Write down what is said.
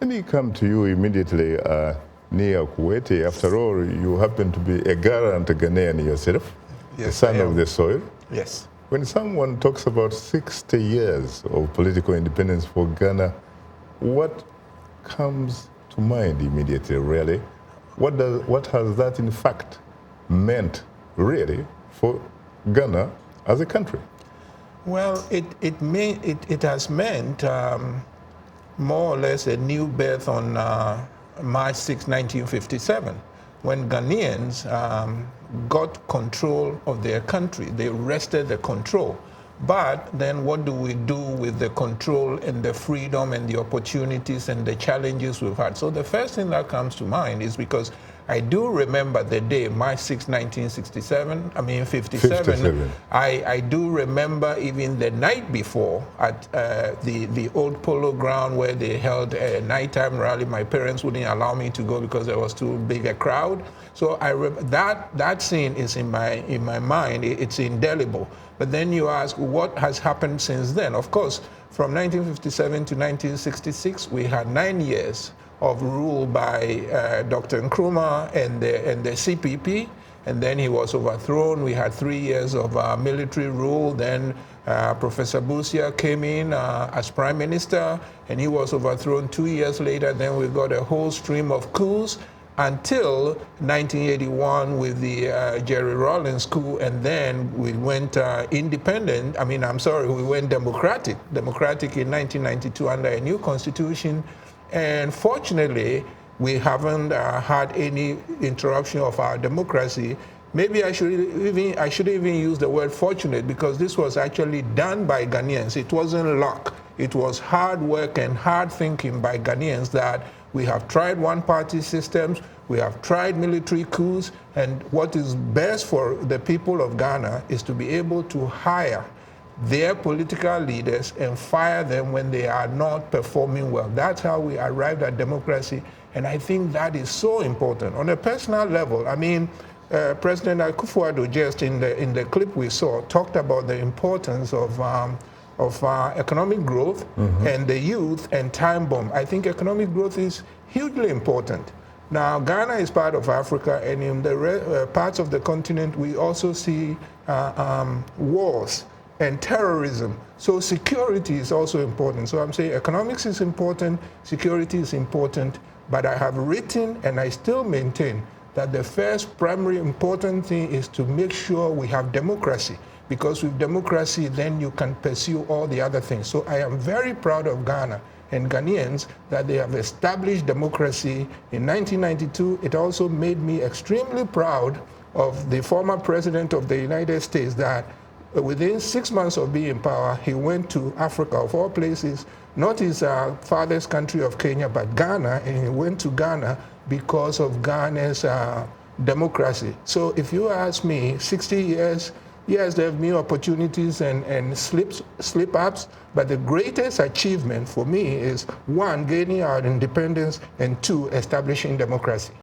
Let me come to you immediately, Nii Akuetteh. After all, you happen to be a Ghanaian yourself, Yes, the son of the soil. Yes. When someone talks about 60 years of political independence for Ghana, what comes to mind immediately, really? What has that in fact meant, really, for Ghana as a country? Well, it has meant more or less a new birth on March 6, 1957, when Ghanaians got control of their country. They wrested the control. But then what do we do with the control and the freedom and the opportunities and the challenges we've had? So the first thing that comes to mind is because I do remember the day, March 6, 1967, I mean 57. I do remember even the night before at the old polo ground where they held a nighttime rally. My parents wouldn't allow me to go because there was too big a crowd. So that scene is in my mind. It's indelible. But then you ask, what has happened since then? Of course, from 1957 to 1966, we had 9 years of rule by Dr. Nkrumah and the CPP, and then he was overthrown. We had 3 years of military rule. Then Professor Busia came in as prime minister, and he was overthrown 2 years later. Then we got a whole stream of coups until 1981 with the Jerry Rawlings coup, and then we went independent. I mean, I'm sorry, we went democratic in 1992 under a new constitution. And fortunately, we haven't had any interruption of our democracy. Maybe I should even use the word fortunate, because this was actually done by Ghanaians. It wasn't luck. It was hard work and hard thinking by Ghanaians that we have tried one-party systems, we have tried military coups, and what is best for the people of Ghana is to be able to hire their political leaders and fire them when they are not performing well. That's how we arrived at democracy, and I think that is so important. On a personal level, I mean, President Akufo-Addo, just in the clip we saw, talked about the importance of economic growth and the youth and time bomb. I think economic growth is hugely important. Now, Ghana is part of Africa, and in the parts of the continent, we also see wars and terrorism. So security is also important. So I'm saying economics is important, security is important, but I have written and I still maintain that the first primary important thing is to make sure we have democracy, because with democracy, then you can pursue all the other things. So I am very proud of Ghana and Ghanaians that they have established democracy in 1992. It also made me extremely proud of the former president of the United States that within 6 months of being in power, he went to Africa, of all places, not his father's country of Kenya, but Ghana, and he went to Ghana because of Ghana's democracy. So if you ask me, 60 years, yes, there have been opportunities and slip-ups, but the greatest achievement for me is, 1, gaining our independence, and 2, establishing democracy.